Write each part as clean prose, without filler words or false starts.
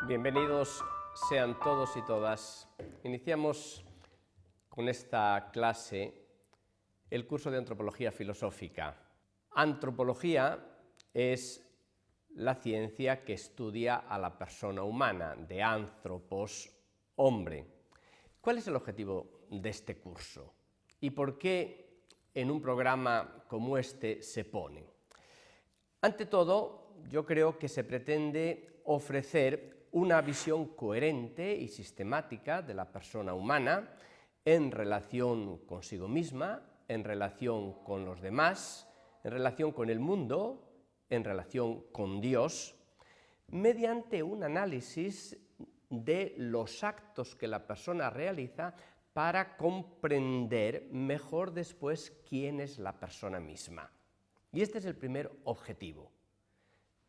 Bienvenidos sean todos y todas. Iniciamos con esta clase el curso de Antropología Filosófica. Antropología es la ciencia que estudia a la persona humana, de anthropos, hombre. ¿Cuál es el objetivo de este curso? ¿Y por qué en un programa como este se pone? Ante todo, yo creo que se pretende ofrecer una visión coherente y sistemática de la persona humana en relación consigo misma, en relación con los demás, en relación con el mundo, en relación con Dios, mediante un análisis de los actos que la persona realiza para comprender mejor después quién es la persona misma. Y este es el primer objetivo,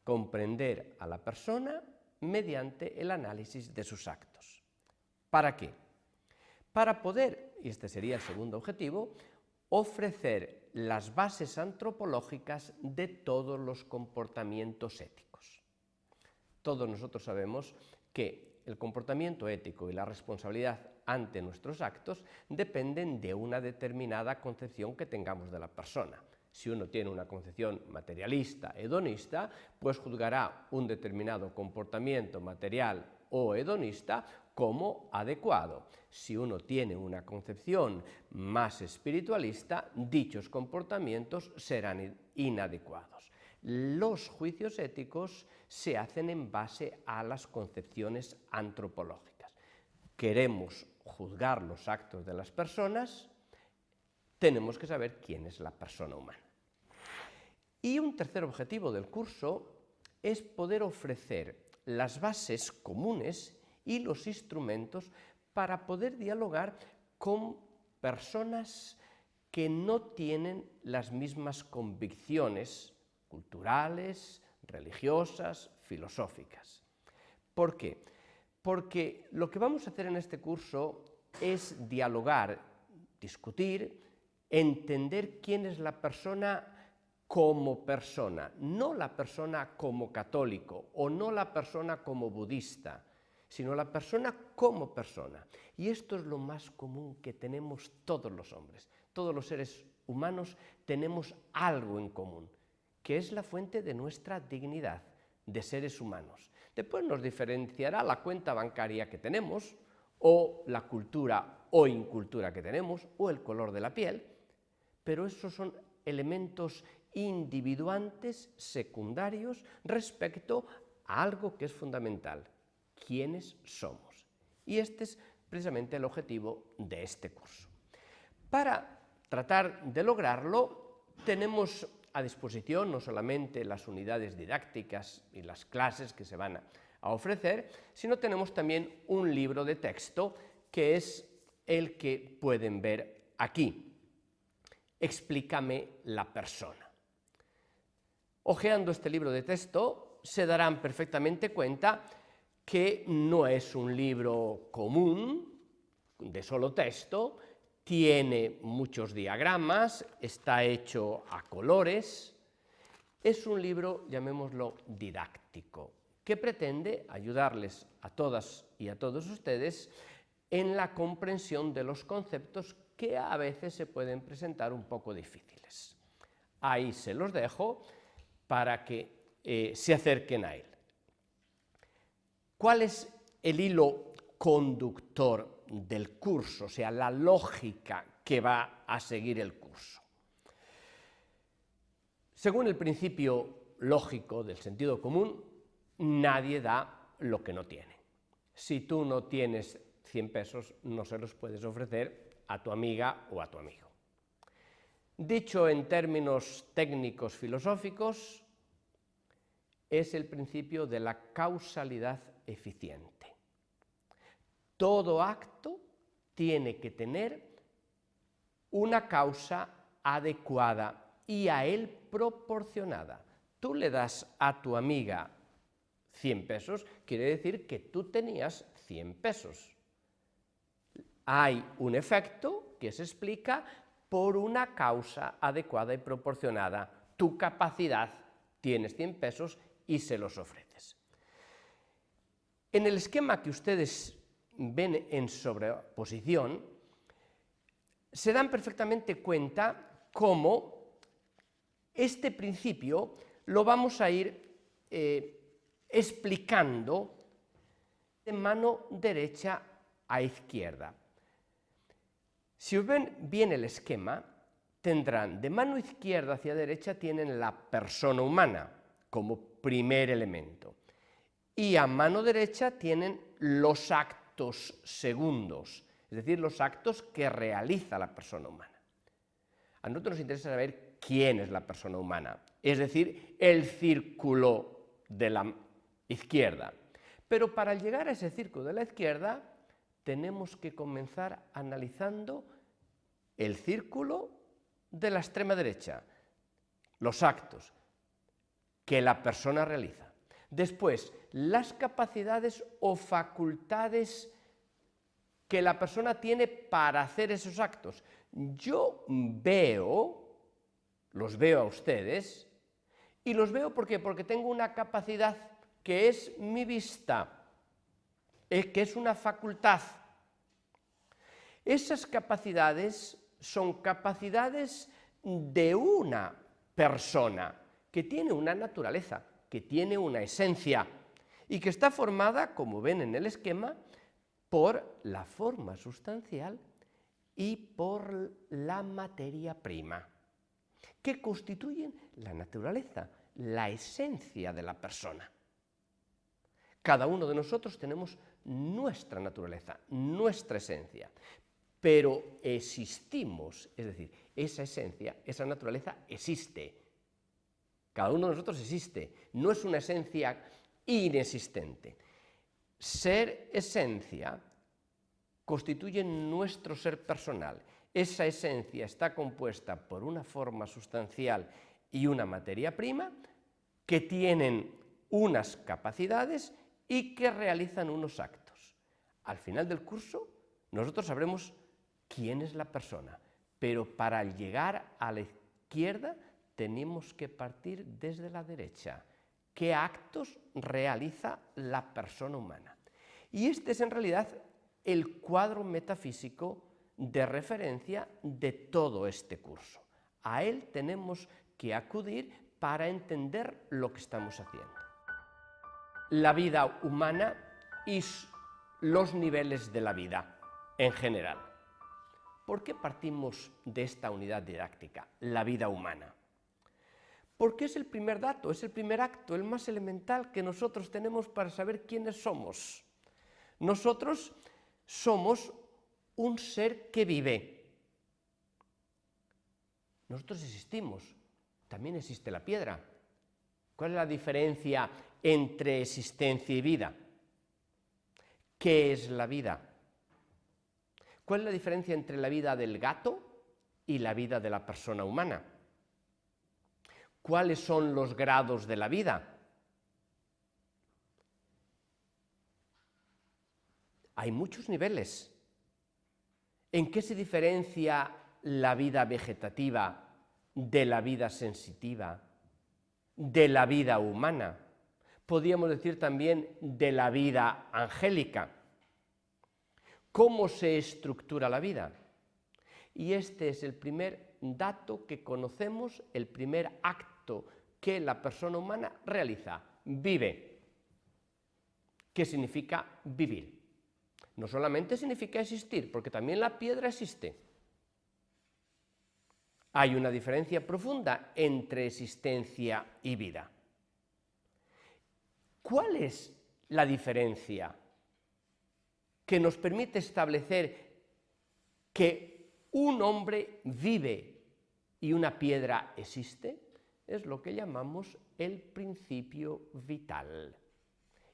comprender a la persona mediante el análisis de sus actos. ¿Para qué? Para poder, y este sería el segundo objetivo, ofrecer las bases antropológicas de todos los comportamientos éticos. Todos nosotros sabemos que el comportamiento ético y la responsabilidad ante nuestros actos dependen de una determinada concepción que tengamos de la persona. Si uno tiene una concepción materialista, hedonista, pues juzgará un determinado comportamiento material o hedonista como adecuado. Si uno tiene una concepción más espiritualista, dichos comportamientos serán inadecuados. Los juicios éticos se hacen en base a las concepciones antropológicas. Queremos juzgar los actos de las personas, tenemos que saber quién es la persona humana. Y un tercer objetivo del curso es poder ofrecer las bases comunes y los instrumentos para poder dialogar con personas que no tienen las mismas convicciones culturales, religiosas, filosóficas. ¿Por qué? Porque lo que vamos a hacer en este curso es dialogar, discutir, entender quién es la persona como persona, no la persona como católico o no la persona como budista, sino la persona como persona. Y esto es lo más común que tenemos todos los hombres. Todos los seres humanos tenemos algo en común, que es la fuente de nuestra dignidad de seres humanos. Después nos diferenciará la cuenta bancaria que tenemos, o la cultura o incultura que tenemos, o el color de la piel, pero esos son elementos individuantes, secundarios, respecto a algo que es fundamental: quiénes somos. Y este es precisamente el objetivo de este curso. Para tratar de lograrlo, tenemos a disposición no solamente las unidades didácticas y las clases que se van a ofrecer, sino tenemos también un libro de texto que es el que pueden ver aquí. Explícame la persona. Hojeando este libro de texto, se darán perfectamente cuenta que no es un libro común, de solo texto, tiene muchos diagramas, está hecho a colores. Es un libro, llamémoslo, didáctico, que pretende ayudarles a todas y a todos ustedes en la comprensión de los conceptos que a veces se pueden presentar un poco difíciles. Ahí se los dejo para que se acerquen a él. ¿Cuál es el hilo conductor del curso? O sea, la lógica que va a seguir el curso. Según el principio lógico del sentido común, nadie da lo que no tiene. Si tú no tienes 100 pesos, no se los puedes ofrecer a tu amiga o a tu amigo. Dicho en términos técnicos filosóficos, es el principio de la causalidad eficiente. Todo acto tiene que tener una causa adecuada y a él proporcionada. Tú le das a tu amiga 100 pesos, quiere decir que tú tenías 100 pesos. Hay un efecto que se explica por una causa adecuada y proporcionada. Tu capacidad, tienes 100 pesos y se los ofreces. En el esquema que ustedes ven en sobreposición, se dan perfectamente cuenta cómo este principio lo vamos a ir explicando de mano derecha a izquierda. Si ven bien el esquema, tendrán de mano izquierda hacia derecha tienen la persona humana como primer elemento y a mano derecha tienen los actos segundos, es decir, los actos que realiza la persona humana. A nosotros nos interesa saber quién es la persona humana, es decir, el círculo de la izquierda. Pero para llegar a ese círculo de la izquierda tenemos que comenzar analizando el círculo de la extrema derecha, los actos que la persona realiza. Después, las capacidades o facultades que la persona tiene para hacer esos actos. Yo los veo a ustedes, y los veo ¿por qué? Porque tengo una capacidad que es mi vista, que es una facultad. Esas capacidades son capacidades de una persona que tiene una naturaleza, que tiene una esencia y que está formada, como ven en el esquema, por la forma sustancial y por la materia prima, que constituyen la naturaleza, la esencia de la persona. Cada uno de nosotros tenemos nuestra naturaleza, nuestra esencia, pero existimos, es decir, esa esencia, esa naturaleza existe. Cada uno de nosotros existe, no es una esencia inexistente. Ser esencia constituye nuestro ser personal. Esa esencia está compuesta por una forma sustancial y una materia prima que tienen unas capacidades y que realizan unos actos. Al final del curso, nosotros sabremos quién es la persona, pero para llegar a la izquierda tenemos que partir desde la derecha. ¿Qué actos realiza la persona humana? Y este es en realidad el cuadro metafísico de referencia de todo este curso. A él tenemos que acudir para entender lo que estamos haciendo. La vida humana y los niveles de la vida en general. ¿Por qué partimos de esta unidad didáctica, la vida humana? Porque es el primer dato, es el primer acto, el más elemental que nosotros tenemos para saber quiénes somos. Nosotros somos un ser que vive. Nosotros existimos, también existe la piedra. ¿Cuál es la diferencia entre existencia y vida? ¿Qué es la vida? ¿Cuál es la diferencia entre la vida del gato y la vida de la persona humana? ¿Cuáles son los grados de la vida? Hay muchos niveles. ¿En qué se diferencia la vida vegetativa de la vida sensitiva, de la vida humana? Podríamos decir también de la vida angélica. ¿Cómo se estructura la vida? Y este es el primer dato que conocemos, el primer acto que la persona humana realiza, vive. ¿Qué significa vivir? No solamente significa existir, porque también la piedra existe. Hay una diferencia profunda entre existencia y vida. ¿Cuál es la diferencia que nos permite establecer que un hombre vive y una piedra existe? Es lo que llamamos el principio vital.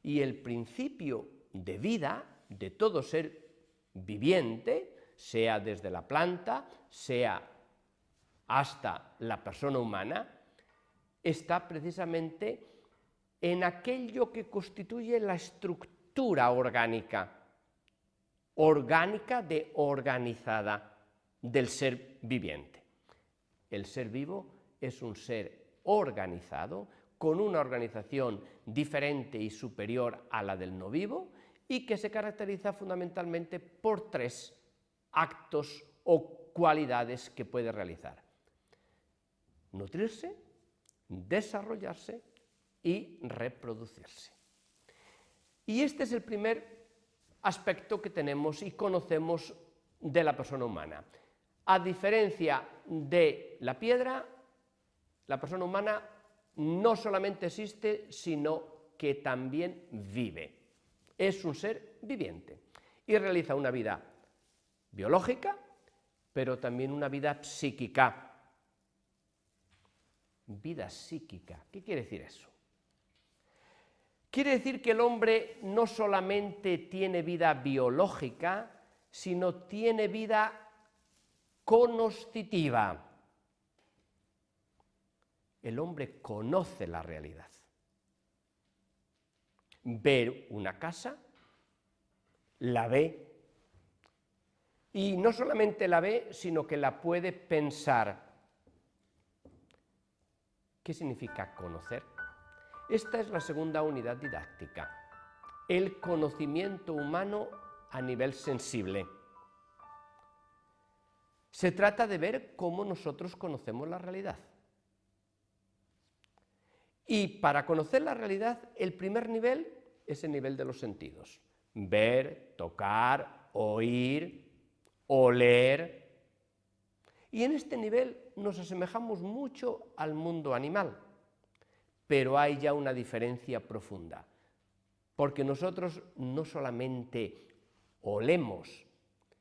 Y el principio de vida de todo ser viviente, sea desde la planta, sea hasta la persona humana, está precisamente en aquello que constituye la estructura orgánica de organizada del ser viviente. El ser vivo es un ser organizado con una organización diferente y superior a la del no vivo y que se caracteriza fundamentalmente por 3 actos o cualidades que puede realizar: nutrirse, desarrollarse y reproducirse. Y este es el primer aspecto que tenemos y conocemos de la persona humana. A diferencia de la piedra, la persona humana no solamente existe, sino que también vive. Es un ser viviente y realiza una vida biológica, pero también una vida psíquica. Vida psíquica, ¿qué quiere decir eso? Quiere decir que el hombre no solamente tiene vida biológica, sino tiene vida cognoscitiva. El hombre conoce la realidad. Ve una casa, la ve, y no solamente la ve, sino que la puede pensar. ¿Qué significa conocer? Esta es la segunda unidad didáctica, el conocimiento humano a nivel sensible. Se trata de ver cómo nosotros conocemos la realidad. Y para conocer la realidad, el primer nivel es el nivel de los sentidos. Ver, tocar, oír, oler. Y en este nivel nos asemejamos mucho al mundo animal. Pero hay ya una diferencia profunda, porque nosotros no solamente olemos,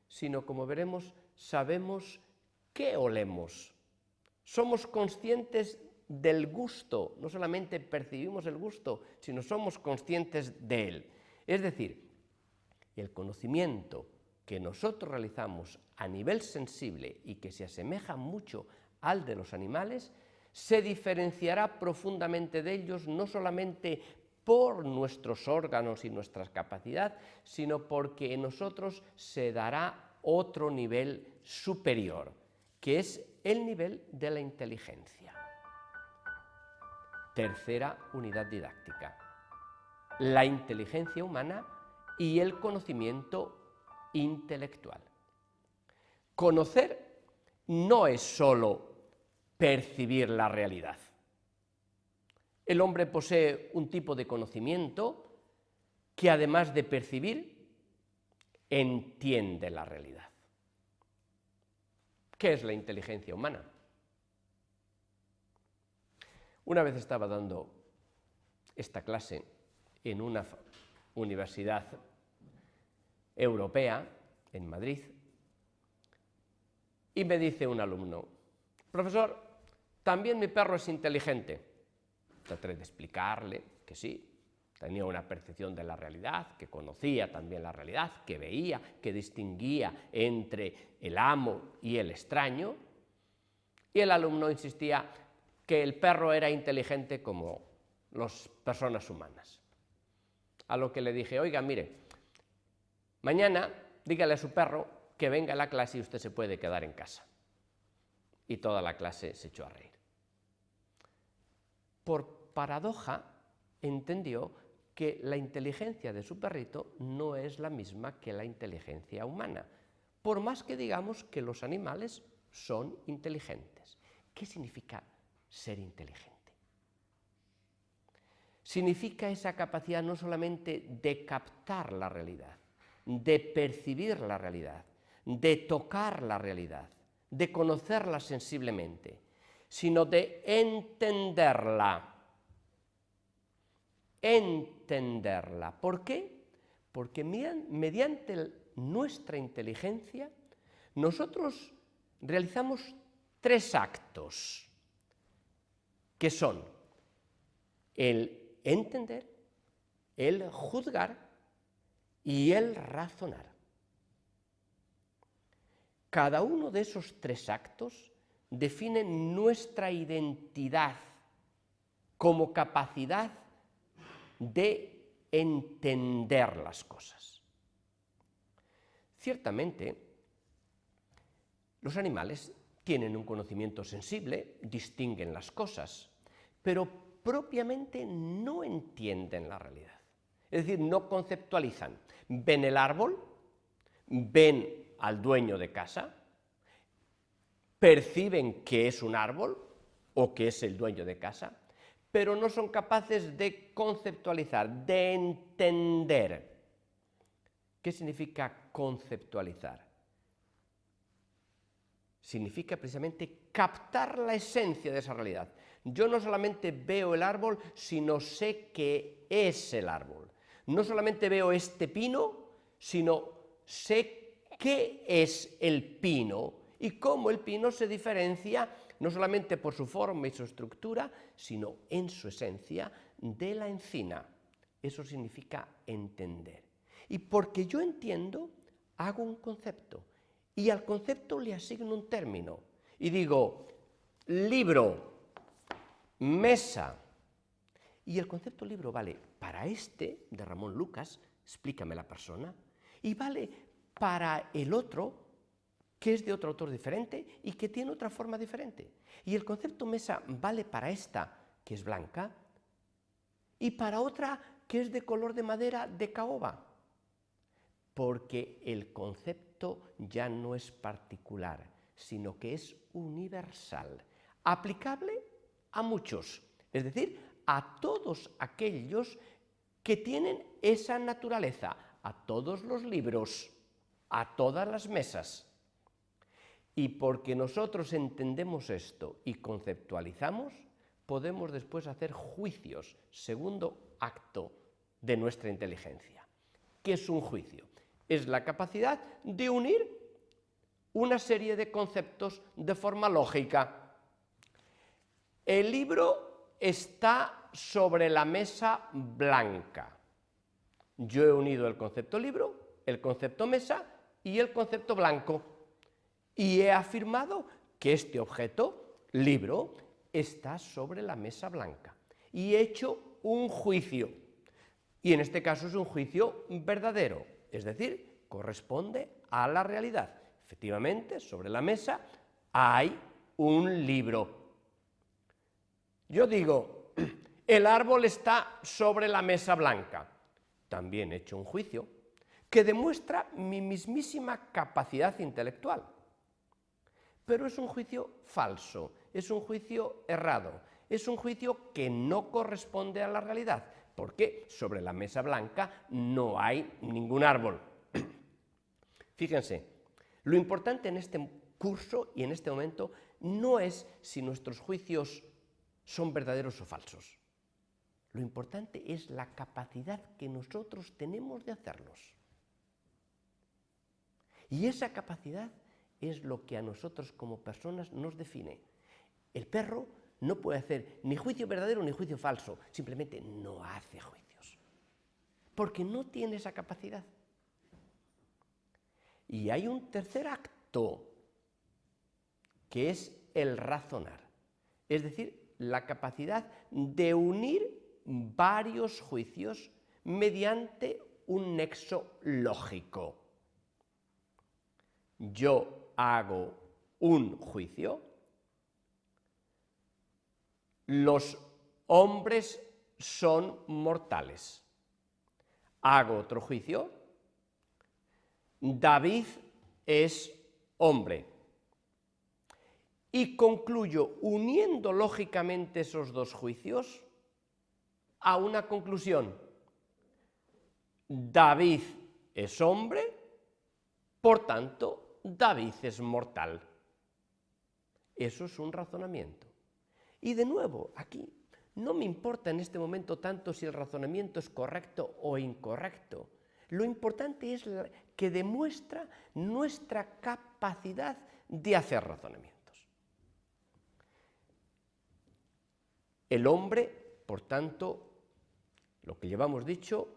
sino, como veremos, sabemos qué olemos. Somos conscientes del gusto, no solamente percibimos el gusto, sino somos conscientes de él. Es decir, el conocimiento que nosotros realizamos a nivel sensible y que se asemeja mucho al de los animales, se diferenciará profundamente de ellos, no solamente por nuestros órganos y nuestra capacidad, sino porque en nosotros se dará otro nivel superior, que es el nivel de la inteligencia. Tercera unidad didáctica: la inteligencia humana y el conocimiento intelectual. Conocer no es solo percibir la realidad. El hombre posee un tipo de conocimiento que, además de percibir, entiende la realidad. ¿Qué es la inteligencia humana? Una vez estaba dando esta clase en una universidad europea, en Madrid, y me dice un alumno: profesor, también mi perro es inteligente. Traté de explicarle que sí, tenía una percepción de la realidad, que conocía también la realidad, que veía, que distinguía entre el amo y el extraño, y el alumno insistía que el perro era inteligente como las personas humanas. A lo que le dije: oiga, mire, mañana dígale a su perro que venga a la clase y usted se puede quedar en casa. Y toda la clase se echó a reír. Por paradoja, entendió que la inteligencia de su perrito no es la misma que la inteligencia humana, por más que digamos que los animales son inteligentes. ¿Qué significa ser inteligente? Significa esa capacidad no solamente de captar la realidad, de percibir la realidad, de tocar la realidad, de conocerla sensiblemente, sino de entenderla. Entenderla. ¿Por qué? Porque mediante nuestra inteligencia nosotros realizamos 3 actos, que son el entender, el juzgar y el razonar. Cada uno de esos 3 actos define nuestra identidad como capacidad de entender las cosas. Ciertamente, los animales tienen un conocimiento sensible, distinguen las cosas, pero propiamente no entienden la realidad. Es decir, no conceptualizan. Ven el árbol, ven al dueño de casa, perciben que es un árbol o que es el dueño de casa, pero no son capaces de conceptualizar, de entender. ¿Qué significa conceptualizar? Significa precisamente captar la esencia de esa realidad. Yo no solamente veo el árbol, sino sé qué es el árbol. No solamente veo este pino, sino sé qué es el pino y cómo el pino se diferencia no solamente por su forma y su estructura, sino en su esencia de la encina. Eso significa entender. Y porque yo entiendo, hago un concepto. Y al concepto le asigno un término. Y digo, libro, mesa. Y el concepto libro vale para este, de Ramón Lucas, explícame la persona, y vale para el otro, que es de otro autor diferente y que tiene otra forma diferente. Y el concepto mesa vale para esta, que es blanca, y para otra, que es de color de madera de caoba. Porque el concepto ya no es particular, sino que es universal, aplicable a muchos, es decir, a todos aquellos que tienen esa naturaleza, a todos los libros, a todas las mesas. Y porque nosotros entendemos esto y conceptualizamos, podemos después hacer juicios, segundo acto de nuestra inteligencia. ¿Qué es un juicio? Es la capacidad de unir una serie de conceptos de forma lógica. El libro está sobre la mesa blanca. Yo he unido el concepto libro, el concepto mesa y el concepto blanco. Y he afirmado que este objeto, libro, está sobre la mesa blanca. Y he hecho un juicio. Y en este caso es un juicio verdadero. Es decir, corresponde a la realidad. Efectivamente, sobre la mesa hay un libro. Yo digo, el árbol está sobre la mesa blanca. También he hecho un juicio que demuestra mi mismísima capacidad intelectual. Pero es un juicio falso, es un juicio errado, es un juicio que no corresponde a la realidad, porque sobre la mesa blanca no hay ningún árbol. Fíjense, lo importante en este curso y en este momento no es si nuestros juicios son verdaderos o falsos. Lo importante es la capacidad que nosotros tenemos de hacerlos. Y esa capacidad es lo que a nosotros como personas nos define. El perro no puede hacer ni juicio verdadero ni juicio falso, simplemente no hace juicios, porque no tiene esa capacidad. Y hay un tercer acto, que es el razonar, es decir, la capacidad de unir varios juicios mediante un nexo lógico. Yo hago un juicio, los hombres son mortales. Hago otro juicio, David es hombre. Y concluyo uniendo lógicamente esos dos juicios a una conclusión. David es hombre, por tanto, David es mortal. Eso es un razonamiento. Y de nuevo, aquí no me importa en este momento tanto si el razonamiento es correcto o incorrecto. Lo importante es que demuestra nuestra capacidad de hacer razonamientos. El hombre, por tanto, lo que llevamos dicho,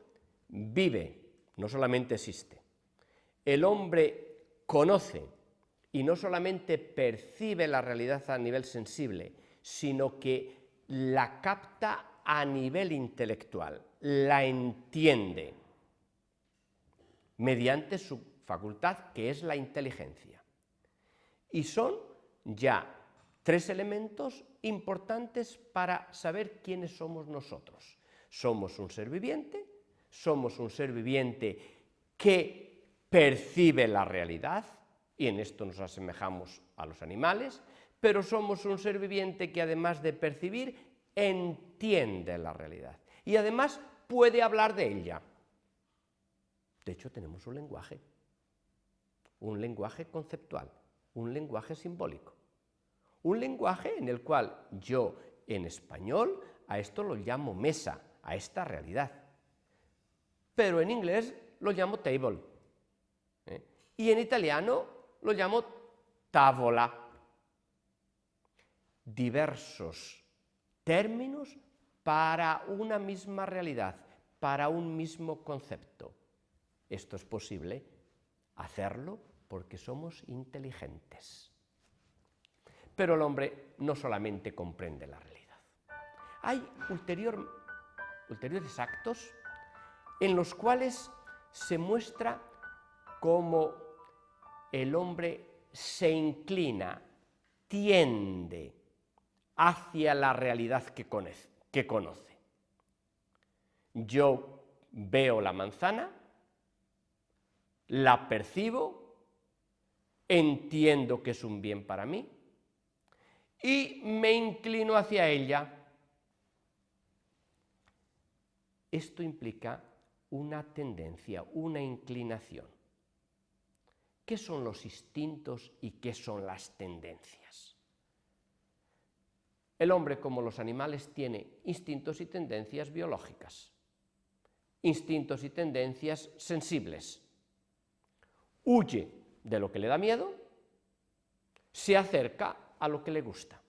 vive, no solamente existe. El hombre conoce y no solamente percibe la realidad a nivel sensible, sino que la capta a nivel intelectual, la entiende mediante su facultad que es la inteligencia. Y son ya tres elementos importantes para saber quiénes somos nosotros. Somos un ser viviente que percibe la realidad, y en esto nos asemejamos a los animales, pero somos un ser viviente que además de percibir, entiende la realidad y además puede hablar de ella. De hecho, tenemos un lenguaje conceptual, un lenguaje simbólico, un lenguaje en el cual yo, en español, a esto lo llamo mesa, a esta realidad, pero en inglés lo llamo table, y en italiano lo llamo tavola. Diversos términos para una misma realidad, para un mismo concepto. Esto es posible hacerlo porque somos inteligentes. Pero el hombre no solamente comprende la realidad. Hay ulteriores actos en los cuales se muestra cómo el hombre se inclina, tiende hacia la realidad que conoce. Yo veo la manzana, la percibo, entiendo que es un bien para mí y me inclino hacia ella. Esto implica una tendencia, una inclinación. ¿Qué son los instintos y qué son las tendencias? El hombre, como los animales, tiene instintos y tendencias biológicas, instintos y tendencias sensibles. Huye de lo que le da miedo, se acerca a lo que le gusta.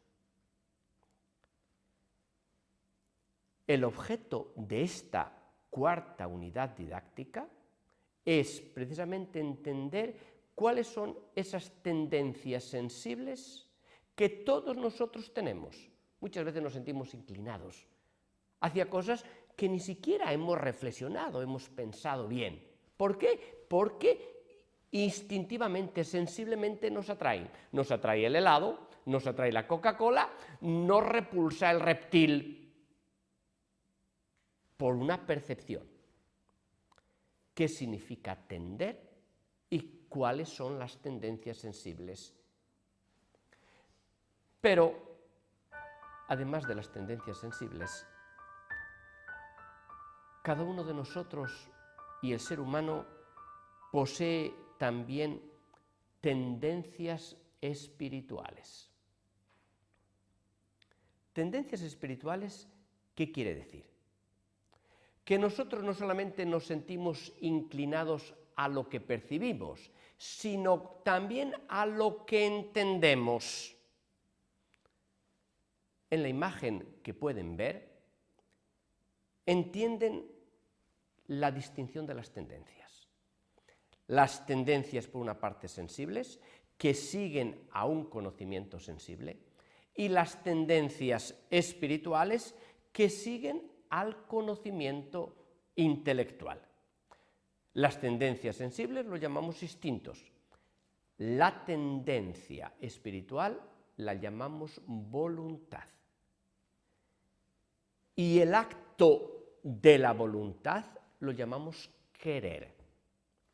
El objeto de esta cuarta unidad didáctica es precisamente entender cuáles son esas tendencias sensibles que todos nosotros tenemos. Muchas veces nos sentimos inclinados hacia cosas que ni siquiera hemos reflexionado, hemos pensado bien. ¿Por qué? Porque instintivamente, sensiblemente nos atraen. Nos atrae el helado, nos atrae la Coca-Cola, nos repulsa el reptil por una percepción. ¿Qué significa tender y cuáles son las tendencias sensibles? Pero además de las tendencias sensibles, cada uno de nosotros y el ser humano posee también tendencias espirituales. Tendencias espirituales, ¿qué quiere decir? Que nosotros no solamente nos sentimos inclinados a lo que percibimos, sino también a lo que entendemos. En la imagen que pueden ver, entienden la distinción de las tendencias. Las tendencias, por una parte, sensibles, que siguen a un conocimiento sensible, y las tendencias espirituales, que siguen al conocimiento intelectual. Las tendencias sensibles lo llamamos instintos. La tendencia espiritual la llamamos voluntad. Y el acto de la voluntad lo llamamos querer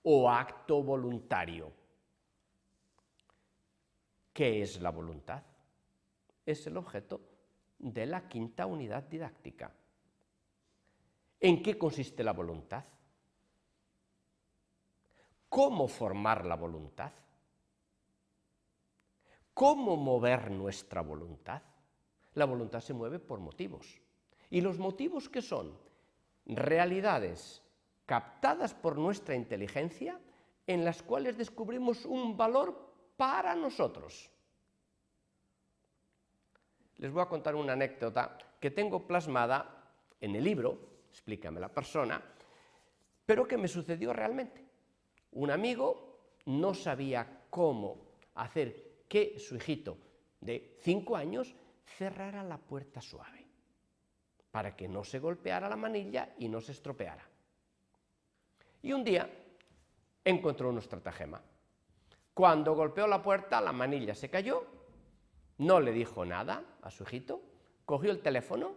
o acto voluntario. ¿Qué es la voluntad? Es el objeto de la quinta unidad didáctica. ¿En qué consiste la voluntad? ¿Cómo formar la voluntad? ¿Cómo mover nuestra voluntad? La voluntad se mueve por motivos. ¿Y los motivos qué son? Realidades captadas por nuestra inteligencia en las cuales descubrimos un valor para nosotros. Les voy a contar una anécdota que tengo plasmada en el libro, Explícame la persona, pero que me sucedió realmente. Un amigo no sabía cómo hacer que su hijito de 5 años cerrara la puerta suave, para que no se golpeara la manilla y no se estropeara. Y un día encontró un estratagema. Cuando golpeó la puerta, la manilla se cayó no le dijo nada a su hijito, cogió el teléfono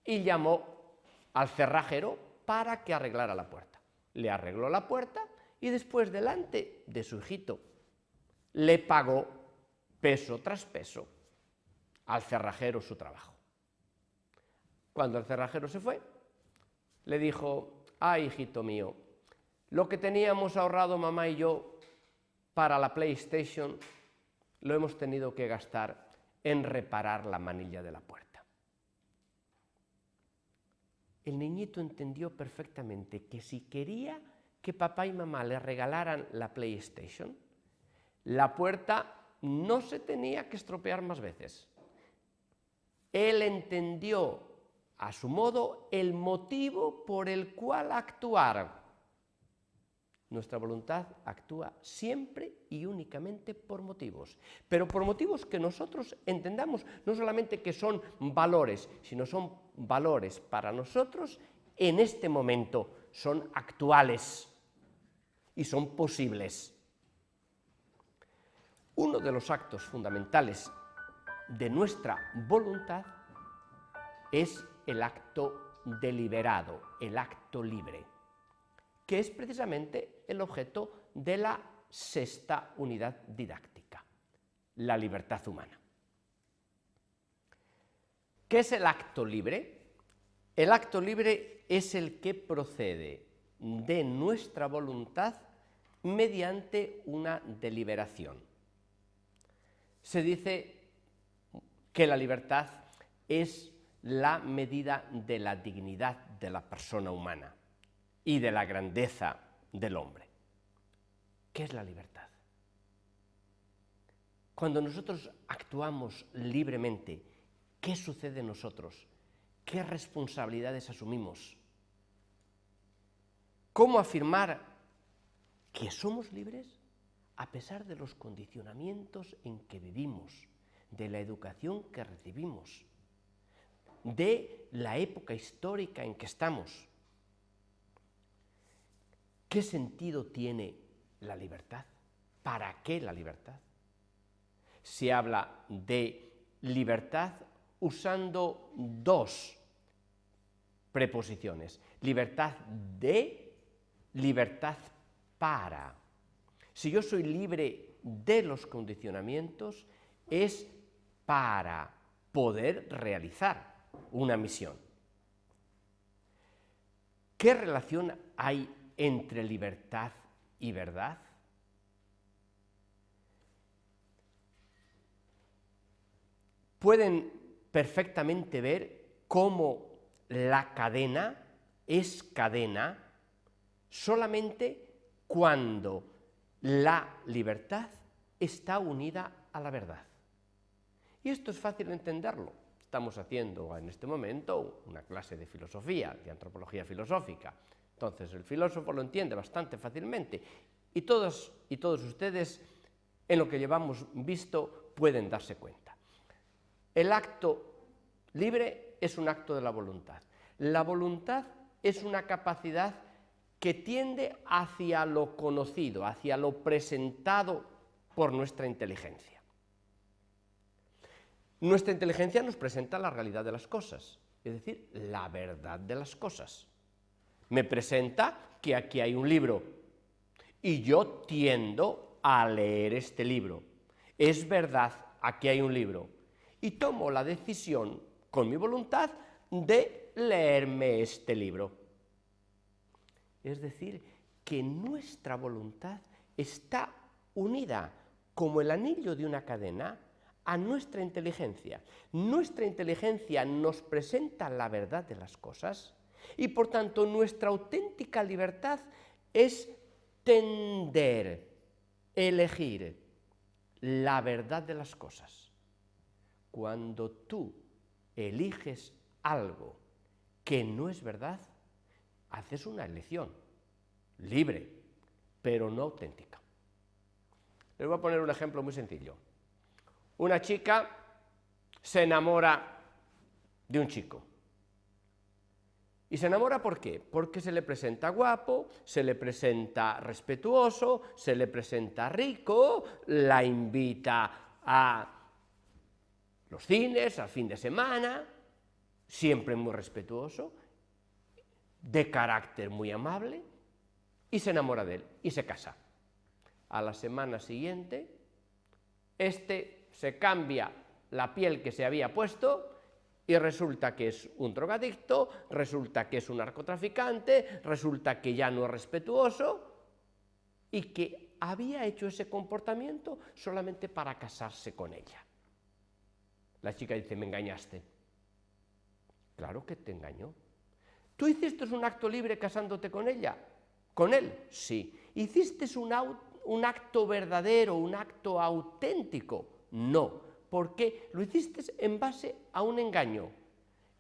y llamó al cerrajero para que arreglara la puerta. Le arregló la puerta y después, delante de su hijito, le pagó peso tras peso al cerrajero su trabajo. Cuando el cerrajero se fue, le dijo: «Ay, hijito mío, lo que teníamos ahorrado mamá y yo para la PlayStation lo hemos tenido que gastar en reparar la manilla de la puerta». El niñito entendió perfectamente que si quería que papá y mamá le regalaran la PlayStation, la puerta no se tenía que estropear más veces. Él entendió a su modo el motivo por el cual actuar. Nuestra voluntad actúa siempre y únicamente por motivos, pero por motivos que nosotros entendamos, no solamente que son valores, sino son valores para nosotros en este momento, son actuales y son posibles. Uno de los actos fundamentales de nuestra voluntad es el acto deliberado, el acto libre, que es precisamente el objeto de la sexta unidad didáctica, la libertad humana. ¿Qué es el acto libre? El acto libre es el que procede de nuestra voluntad mediante una deliberación. Se dice que la libertad es la medida de la dignidad de la persona humana y de la grandeza del hombre. ¿Qué es la libertad? Cuando nosotros actuamos libremente, ¿qué sucede en nosotros? ¿Qué responsabilidades asumimos? ¿Cómo afirmar que somos libres a pesar de los condicionamientos en que vivimos, de la educación que recibimos, de la época histórica en que estamos? ¿Qué sentido tiene la libertad? ¿Para qué la libertad? Se habla de libertad usando dos preposiciones: libertad de, libertad para. Si yo soy libre de los condicionamientos, es para poder realizar una misión. ¿Qué relación hay entre libertad y verdad? Pueden perfectamente ver cómo la cadena es cadena solamente cuando la libertad está unida a la verdad. Y esto es fácil entenderlo. Estamos haciendo en este momento una clase de filosofía, de antropología filosófica. Entonces el filósofo lo entiende bastante fácilmente y todos ustedes, en lo que llevamos visto, pueden darse cuenta. El acto libre es un acto de la voluntad. La voluntad es una capacidad que tiende hacia lo conocido, hacia lo presentado por nuestra inteligencia. Nuestra inteligencia nos presenta la realidad de las cosas, es decir, la verdad de las cosas. Me presenta que aquí hay un libro y yo tiendo a leer este libro. Es verdad, aquí hay un libro. Y tomo la decisión, con mi voluntad, de leerme este libro. Es decir, que nuestra voluntad está unida, como el anillo de una cadena, a nuestra inteligencia. Nuestra inteligencia nos presenta la verdad de las cosas y, por tanto, nuestra auténtica libertad es tender, elegir la verdad de las cosas. Cuando tú eliges algo que no es verdad, haces una elección libre, pero no auténtica. Les voy a poner un ejemplo muy sencillo. Una chica se enamora de un chico. ¿Y se enamora por qué? Porque se le presenta guapo, se le presenta respetuoso, se le presenta rico, la invita a los cines, al fin de semana, siempre muy respetuoso, de carácter muy amable, y se enamora de él y se casa. A la semana siguiente, este se cambia la piel que se había puesto y resulta que es un drogadicto, resulta que es un narcotraficante, resulta que ya no es respetuoso y que había hecho ese comportamiento solamente para casarse con ella. La chica dice: me engañaste. Claro que te engañó. ¿Tú hiciste un acto libre casándote con ella? ¿Con él? Sí. ¿Hiciste un acto verdadero, un acto auténtico? No, porque lo hiciste en base a un engaño.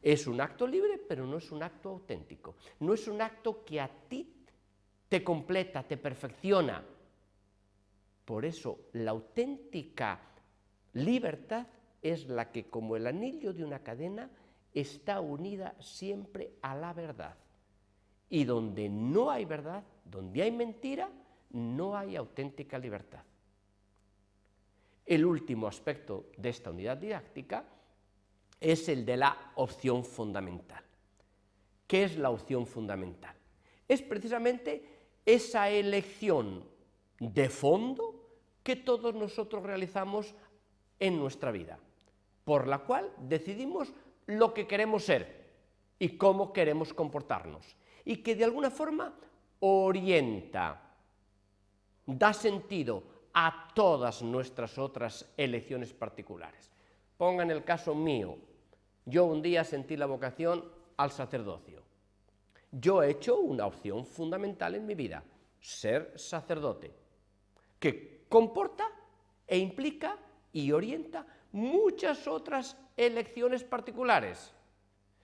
Es un acto libre, pero no es un acto auténtico. No es un acto que a ti te completa, te perfecciona. Por eso, la auténtica libertad es la que, como el anillo de una cadena, está unida siempre a la verdad. Y donde no hay verdad, donde hay mentira, no hay auténtica libertad. El último aspecto de esta unidad didáctica es el de la opción fundamental. ¿Qué es la opción fundamental? Es precisamente esa elección de fondo que todos nosotros realizamos en nuestra vida, por la cual decidimos lo que queremos ser y cómo queremos comportarnos, y que de alguna forma orienta, da sentido a todas nuestras otras elecciones particulares. Pongan el caso mío. Yo un día sentí la vocación al sacerdocio. Yo he hecho una opción fundamental en mi vida: ser sacerdote, que comporta e implica y orienta muchas otras elecciones particulares.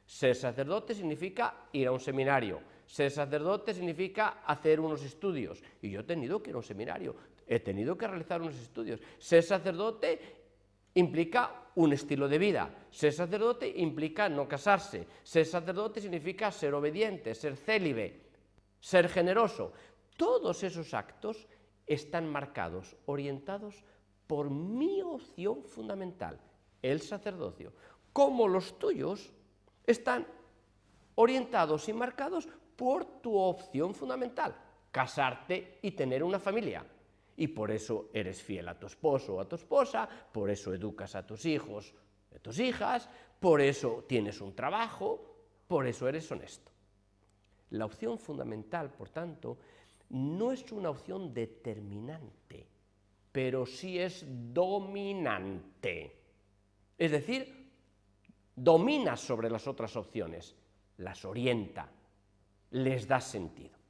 Ser sacerdote significa ir a un seminario, ser sacerdote significa hacer unos estudios, y yo he tenido que ir a un seminario, he tenido que realizar unos estudios. Ser sacerdote implica un estilo de vida, ser sacerdote implica no casarse, ser sacerdote significa ser obediente, ser célibe, ser generoso. Todos esos actos están marcados, orientados por mi opción fundamental, el sacerdocio, como los tuyos están orientados y marcados por tu opción fundamental: casarte y tener una familia. Y por eso eres fiel a tu esposo o a tu esposa, por eso educas a tus hijos, a tus hijas, por eso tienes un trabajo, por eso eres honesto. La opción fundamental, por tanto, no es una opción determinante, pero sí es dominante. Es decir, domina sobre las otras opciones, las orienta, les da sentido.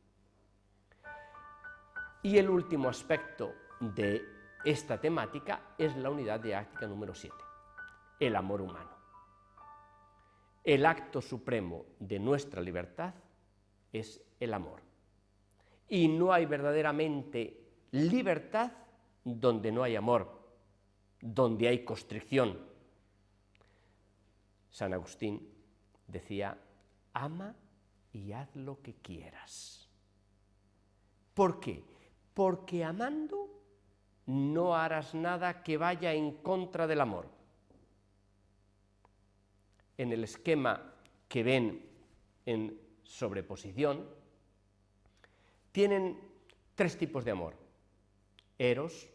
Y el último aspecto de esta temática es la unidad didáctica número 7, el amor humano. El acto supremo de nuestra libertad es el amor. Y no hay verdaderamente libertad donde no hay amor, donde hay constricción. San Agustín decía: ama y haz lo que quieras. ¿Por qué? Porque amando no harás nada que vaya en contra del amor. En el esquema que ven en sobreposición, tienen 3 tipos de amor: eros,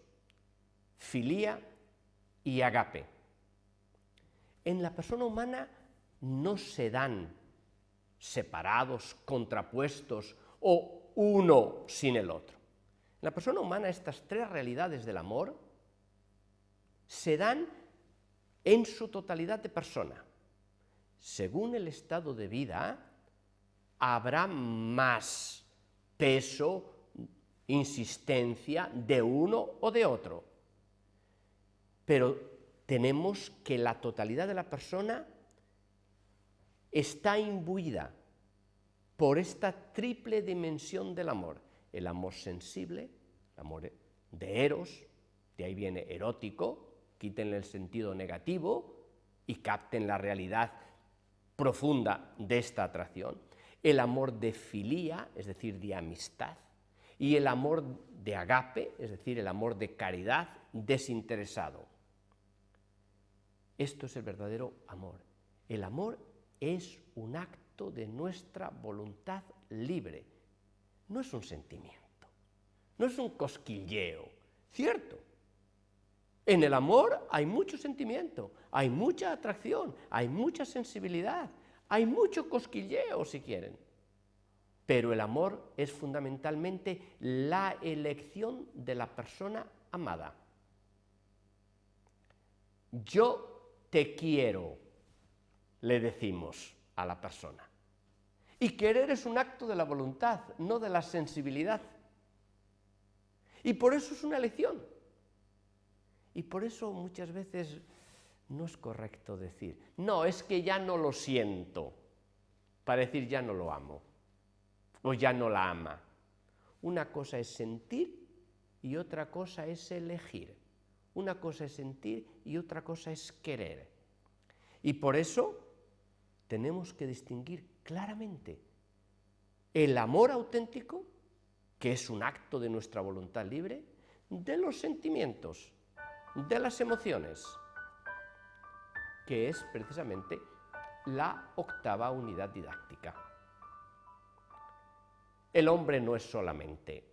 filía y agape. En la persona humana no se dan separados, contrapuestos o uno sin el otro. En la persona humana estas 3 realidades del amor se dan en su totalidad de persona. Según el estado de vida, habrá más peso, insistencia de uno o de otro. Pero tenemos que la totalidad de la persona está imbuida por esta triple dimensión del amor: el amor sensible, el amor de eros, de ahí viene erótico, quítenle el sentido negativo y capten la realidad profunda de esta atracción; el amor de filía, es decir, de amistad; y el amor de agape, es decir, el amor de caridad desinteresado. Esto es el verdadero amor. El amor es un acto de nuestra voluntad libre. No es un sentimiento, no es un cosquilleo, ¿cierto? En el amor hay mucho sentimiento, hay mucha atracción, hay mucha sensibilidad, hay mucho cosquilleo, si quieren. Pero el amor es fundamentalmente la elección de la persona amada. Yo te quiero, le decimos a la persona. Y querer es un acto de la voluntad, no de la sensibilidad. Y por eso es una elección. Y por eso muchas veces no es correcto decir, no, es que ya no lo siento, para decir ya no lo amo, o ya no la ama. Una cosa es sentir y otra cosa es elegir. Una cosa es sentir y otra cosa es querer. Y por eso tenemos que distinguir claramente el amor auténtico, que es un acto de nuestra voluntad libre, de los sentimientos, de las emociones, que es precisamente la octava unidad didáctica. El hombre no es solamente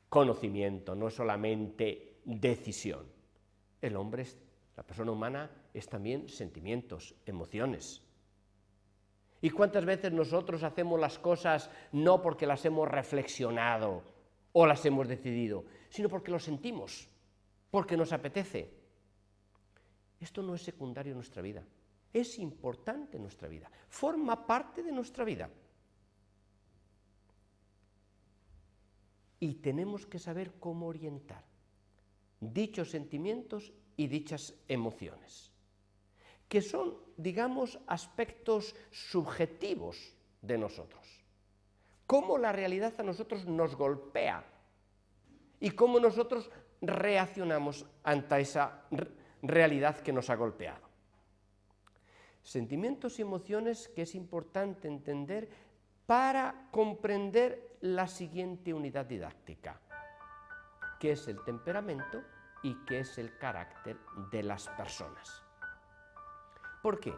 conocimiento, no es solamente decisión. El hombre, la persona humana, es también sentimientos, emociones. ¿Y cuántas veces nosotros hacemos las cosas no porque las hemos reflexionado o las hemos decidido, sino porque lo sentimos, porque nos apetece? Esto no es secundario en nuestra vida, es importante en nuestra vida, forma parte de nuestra vida. Y tenemos que saber cómo orientar dichos sentimientos y dichas emociones, que son, digamos, aspectos subjetivos de nosotros. Cómo la realidad a nosotros nos golpea y cómo nosotros reaccionamos ante esa realidad que nos ha golpeado. Sentimientos y emociones que es importante entender para comprender la siguiente unidad didáctica, que es el temperamento y que es el carácter de las personas. ¿Por qué?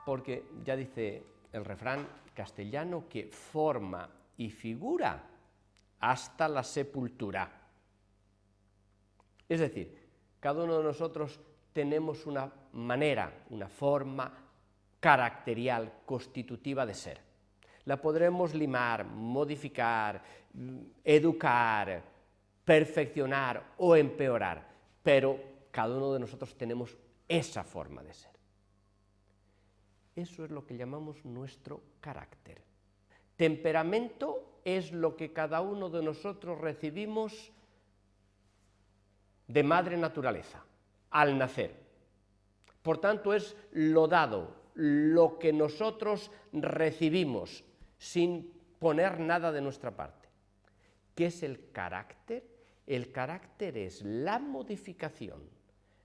Porque ya dice el refrán castellano que forma y figura hasta la sepultura. Es decir, cada uno de nosotros tenemos una manera, una forma caracterial, constitutiva de ser. La podremos limar, modificar, educar, perfeccionar o empeorar, pero cada uno de nosotros tenemos esa forma de ser. Eso es lo que llamamos nuestro carácter. Temperamento es lo que cada uno de nosotros recibimos de madre naturaleza, al nacer. Por tanto, es lo dado, lo que nosotros recibimos sin poner nada de nuestra parte. ¿Qué es el carácter? El carácter es la modificación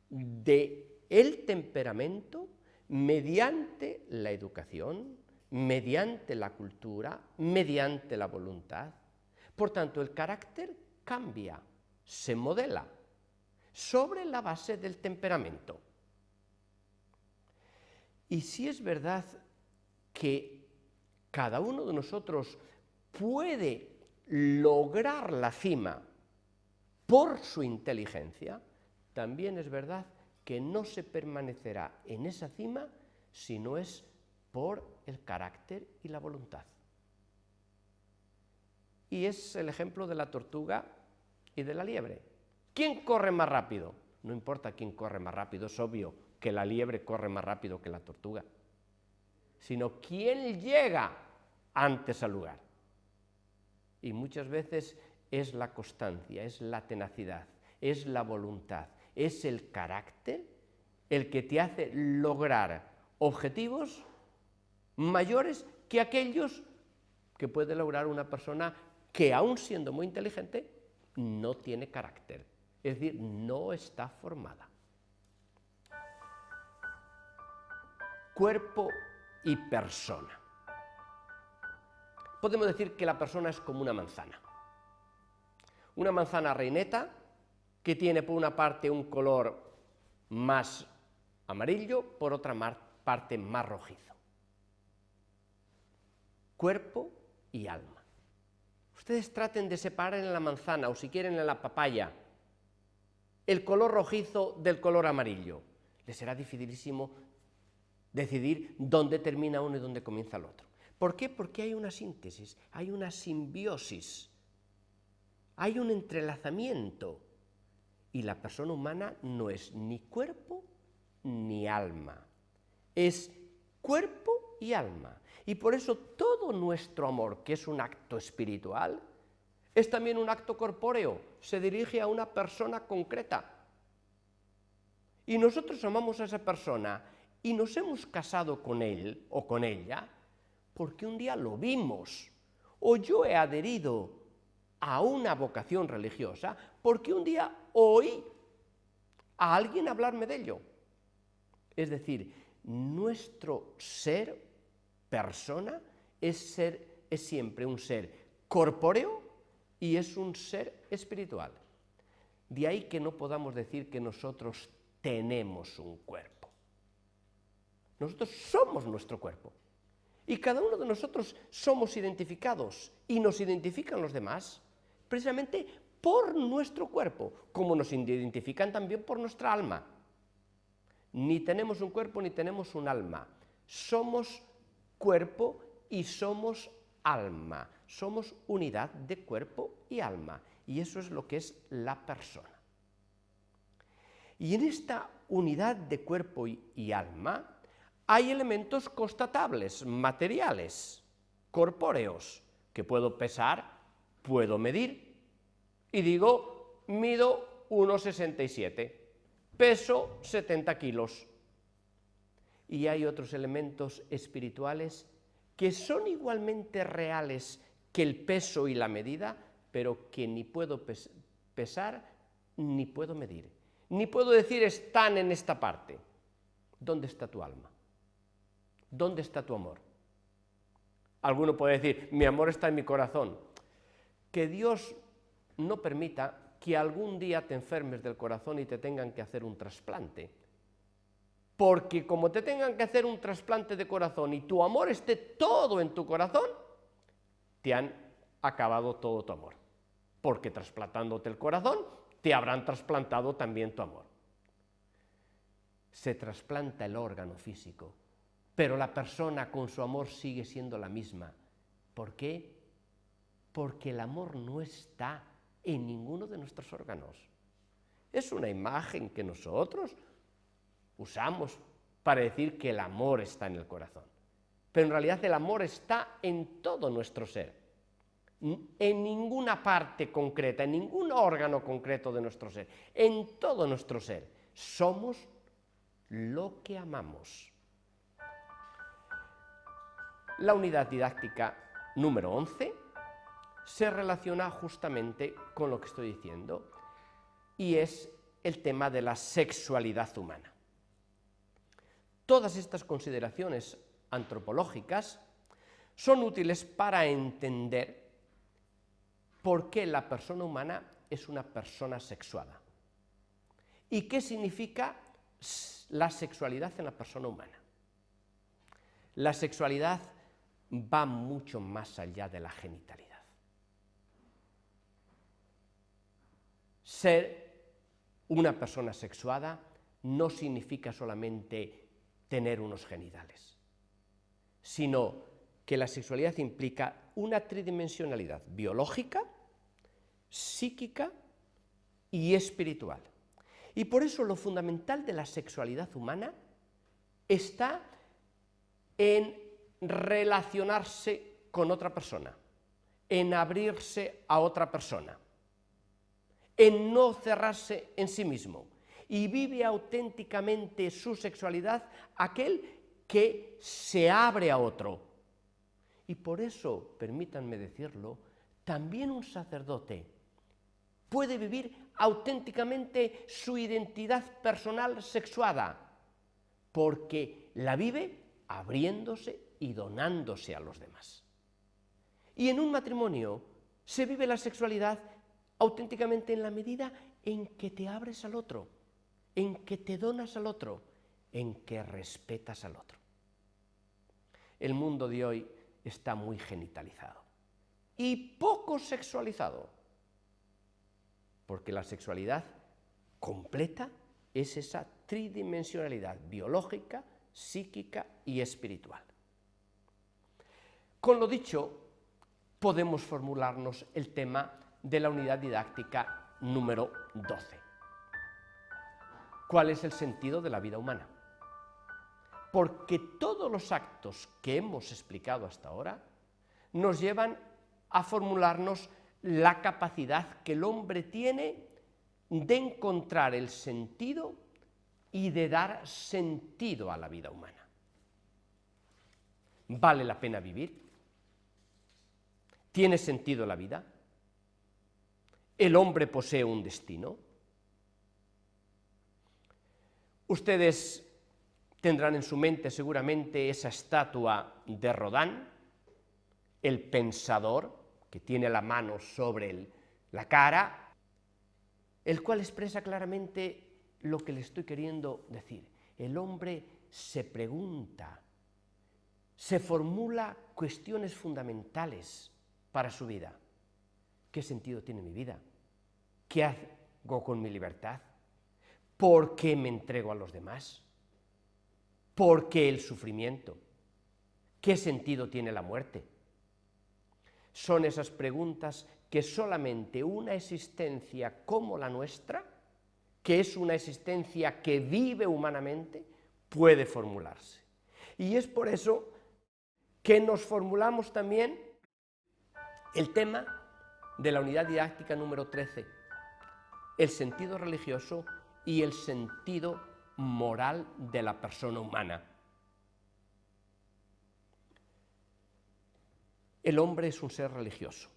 del temperamento mediante la educación, mediante la cultura, mediante la voluntad. Por tanto, el carácter cambia, se modela sobre la base del temperamento. Y si es verdad que cada uno de nosotros puede lograr la cima por su inteligencia, también es verdad que no se permanecerá en esa cima si no es por el carácter y la voluntad. Y es el ejemplo de la tortuga y de la liebre. ¿Quién corre más rápido? No importa quién corre más rápido, es obvio que la liebre corre más rápido que la tortuga, sino quién llega antes al lugar. Y muchas veces es la constancia, es la tenacidad, es la voluntad, es el carácter el que te hace lograr objetivos mayores que aquellos que puede lograr una persona que, aun siendo muy inteligente, no tiene carácter, es decir, no está formada. Cuerpo y persona. Podemos decir que la persona es como una manzana. Una manzana reineta que tiene por una parte un color más amarillo, por otra parte más rojizo. Cuerpo y alma. Ustedes traten de separar en la manzana, o si quieren en la papaya, el color rojizo del color amarillo. Les será dificilísimo decidir dónde termina uno y dónde comienza el otro. ¿Por qué? Porque hay una síntesis, hay una simbiosis, hay un entrelazamiento. Y la persona humana no es ni cuerpo ni alma, es cuerpo y alma. Y por eso todo nuestro amor, que es un acto espiritual, es también un acto corpóreo, se dirige a una persona concreta. Y nosotros amamos a esa persona y nos hemos casado con él o con ella porque un día lo vimos, o yo he adherido a una vocación religiosa porque un día oí a alguien hablarme de ello. Es decir, nuestro ser, persona, es siempre un ser corpóreo y es un ser espiritual. De ahí que no podamos decir que nosotros tenemos un cuerpo. Nosotros somos nuestro cuerpo. Y cada uno de nosotros somos identificados y nos identifican los demás precisamente por nuestro cuerpo, como nos identifican también por nuestra alma. Ni tenemos un cuerpo ni tenemos un alma. Somos cuerpo y somos alma. Somos unidad de cuerpo y alma. Y eso es lo que es la persona. Y en esta unidad de cuerpo y alma hay elementos constatables, materiales, corpóreos, que puedo pesar, puedo medir. Y digo, mido 1,67, peso 70 kilos. Y hay otros elementos espirituales que son igualmente reales que el peso y la medida, pero que ni puedo pesar ni puedo medir. Ni puedo decir están en esta parte. ¿Dónde está tu alma? ¿Dónde está tu amor? Alguno puede decir, mi amor está en mi corazón. Que Dios no permita que algún día te enfermes del corazón y te tengan que hacer un trasplante. Porque como te tengan que hacer un trasplante de corazón y tu amor esté todo en tu corazón, te han acabado todo tu amor. Porque trasplantándote el corazón, te habrán trasplantado también tu amor. Se trasplanta el órgano físico, pero la persona con su amor sigue siendo la misma. ¿Por qué? Porque el amor no está en ninguno de nuestros órganos. Es una imagen que nosotros usamos para decir que el amor está en el corazón. Pero en realidad el amor está en todo nuestro ser. En ninguna parte concreta, en ningún órgano concreto de nuestro ser, en todo nuestro ser. Somos lo que amamos. La unidad didáctica número 11 se relaciona justamente con lo que estoy diciendo y es el tema de la sexualidad humana. Todas estas consideraciones antropológicas son útiles para entender por qué la persona humana es una persona sexuada y qué significa la sexualidad en la persona humana. La sexualidad va mucho más allá de la genitalidad. Ser una persona sexuada no significa solamente tener unos genitales, sino que la sexualidad implica una tridimensionalidad biológica, psíquica y espiritual. Y por eso lo fundamental de la sexualidad humana está en relacionarse con otra persona, en abrirse a otra persona, en no cerrarse en sí mismo. Y vive auténticamente su sexualidad aquel que se abre a otro. Y por eso, permítanme decirlo, también un sacerdote puede vivir auténticamente su identidad personal sexuada, porque la vive abriéndose y donándose a los demás. Y en un matrimonio se vive la sexualidad auténticamente en la medida en que te abres al otro, en que te donas al otro, en que respetas al otro. El mundo de hoy está muy genitalizado y poco sexualizado, porque la sexualidad completa es esa tridimensionalidad biológica, psíquica y espiritual. Con lo dicho, podemos formularnos el tema de la unidad didáctica número 12. ¿Cuál es el sentido de la vida humana? Porque todos los actos que hemos explicado hasta ahora nos llevan a formularnos la capacidad que el hombre tiene de encontrar el sentido y de dar sentido a la vida humana. ¿Vale la pena vivir? ¿Tiene sentido la vida? ¿El hombre posee un destino? Ustedes tendrán en su mente seguramente esa estatua de Rodin, el pensador, que tiene la mano sobre la cara, el cual expresa claramente lo que le estoy queriendo decir. El hombre se pregunta, se formula cuestiones fundamentales para su vida. ¿Qué sentido tiene mi vida? ¿Qué hago con mi libertad? ¿Por qué me entrego a los demás? ¿Por qué el sufrimiento? ¿Qué sentido tiene la muerte? Son esas preguntas que solamente una existencia como la nuestra, que es una existencia que vive humanamente, puede formularse. Y es por eso que nos formulamos también el tema de la unidad didáctica número 13, el sentido religioso y el sentido moral de la persona humana. El hombre es un ser religioso.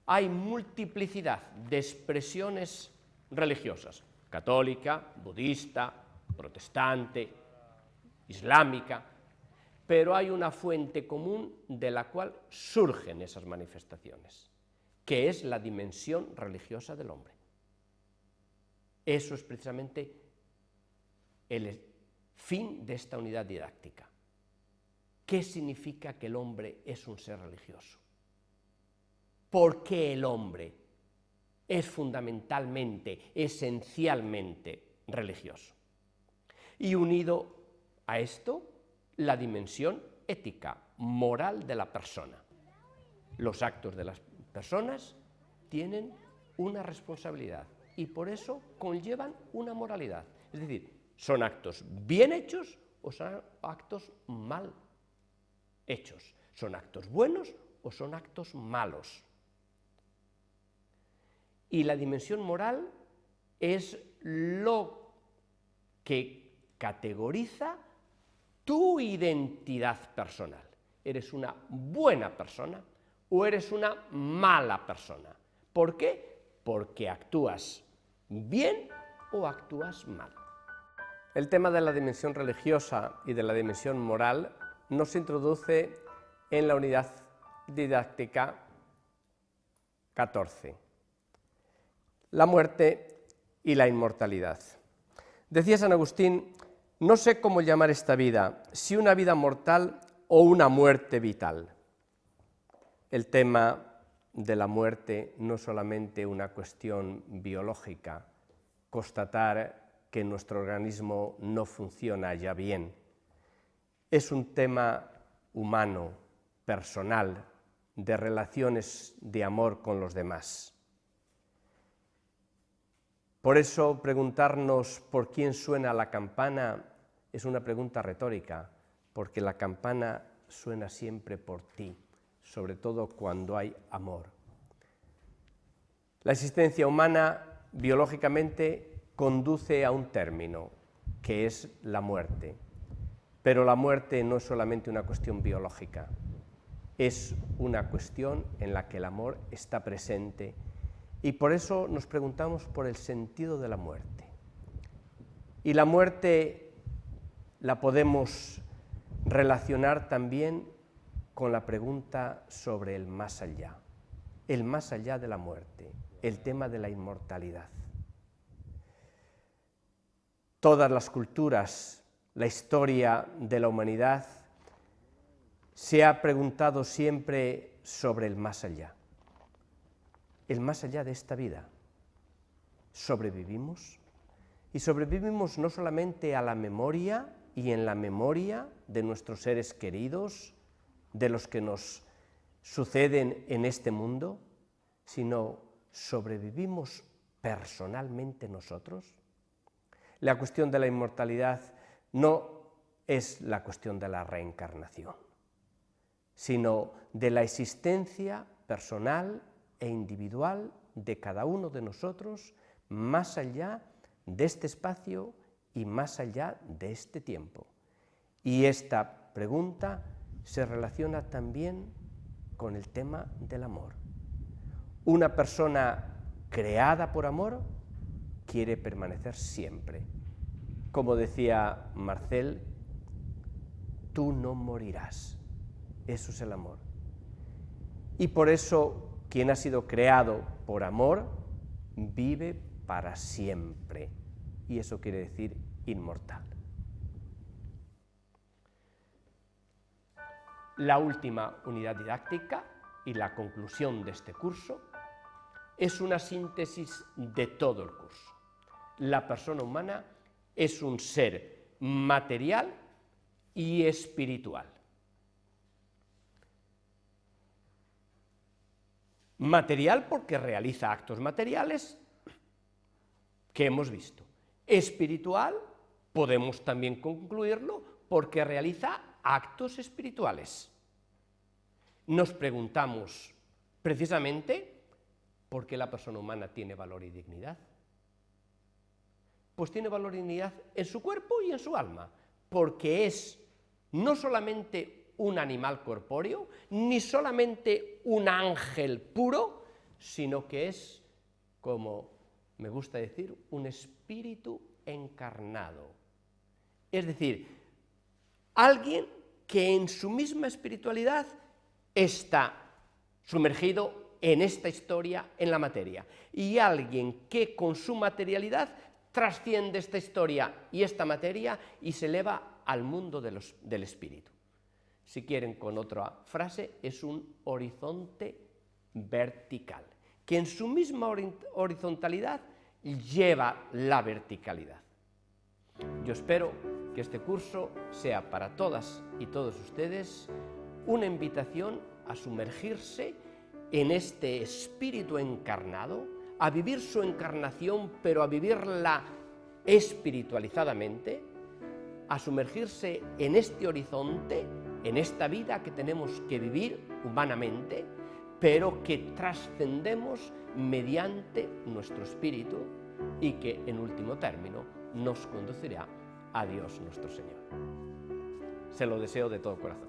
Hay multiplicidad de expresiones religiosas, católica, budista, protestante, islámica, pero hay una fuente común de la cual surgen esas manifestaciones, que es la dimensión religiosa del hombre. Eso es precisamente el fin de esta unidad didáctica. ¿Qué significa que el hombre es un ser religioso? ¿Por qué el hombre es fundamentalmente, esencialmente religioso? Y unido a esto, la dimensión ética, moral de la persona. Los actos de las personas tienen una responsabilidad y por eso conllevan una moralidad. Es decir, ¿son actos bien hechos o son actos mal hechos? ¿Son actos buenos o son actos malos? Y la dimensión moral es lo que categoriza tu identidad personal. ¿Eres una buena persona o eres una mala persona? ¿Por qué? Porque actúas bien o actúas mal. El tema de la dimensión religiosa y de la dimensión moral nos introduce en la unidad didáctica 14. La muerte y la inmortalidad. Decía San Agustín: no sé cómo llamar esta vida, si una vida mortal o una muerte vital. El tema de la muerte no es solamente una cuestión biológica, constatar que nuestro organismo no funciona ya bien. Es un tema humano, personal, de relaciones de amor con los demás. Por eso preguntarnos por quién suena la campana es una pregunta retórica, porque la campana suena siempre por ti, sobre todo cuando hay amor. La existencia humana biológicamente conduce a un término, que es la muerte. Pero la muerte no es solamente una cuestión biológica, es una cuestión en la que el amor está presente. Y por eso nos preguntamos por el sentido de la muerte. Y la muerte la podemos relacionar también con la pregunta sobre el más allá de la muerte, el tema de la inmortalidad. todas las culturas, la historia de la humanidad, se ha preguntado siempre sobre el más allá de esta vida. ¿Sobrevivimos? Y sobrevivimos no solamente a la memoria y en la memoria de nuestros seres queridos, de los que nos suceden en este mundo, sino sobrevivimos personalmente nosotros. La cuestión de la inmortalidad no es la cuestión de la reencarnación, sino de la existencia personal e individual de cada uno de nosotros, más allá de este espacio y más allá de este tiempo. Y esta pregunta se relaciona también con el tema del amor. Una persona creada por amor quiere permanecer siempre. Como decía Marcel, tú no morirás. Eso es el amor. Y por eso, quien ha sido creado por amor, vive para siempre. Y eso quiere decir inmortal. La última unidad didáctica y la conclusión de este curso es una síntesis de todo el curso. La persona humana es un ser material y espiritual. Material porque realiza actos materiales que hemos visto. Espiritual, podemos también concluirlo, porque realiza actos espirituales. Nos preguntamos, precisamente, ¿por qué la persona humana tiene valor y dignidad? Pues tiene valor y dignidad en su cuerpo y en su alma, porque es no solamente un animal corpóreo, ni solamente un ángel puro, sino que es, como me gusta decir, un espíritu encarnado. Es decir, alguien que en su misma espiritualidad está sumergido en esta historia, en la materia, y alguien que con su materialidad trasciende esta historia y esta materia y se eleva al mundo del espíritu. Si quieren, con otra frase, es un horizonte vertical, que en su misma horizontalidad lleva la verticalidad. Yo espero que este curso sea para todas y todos ustedes una invitación a sumergirse en este espíritu encarnado, a vivir su encarnación, pero a vivirla espiritualizadamente, a sumergirse en este horizonte, en esta vida que tenemos que vivir humanamente, pero que trascendemos mediante nuestro espíritu y que, en último término, nos conducirá a Dios nuestro Señor. Se lo deseo de todo corazón.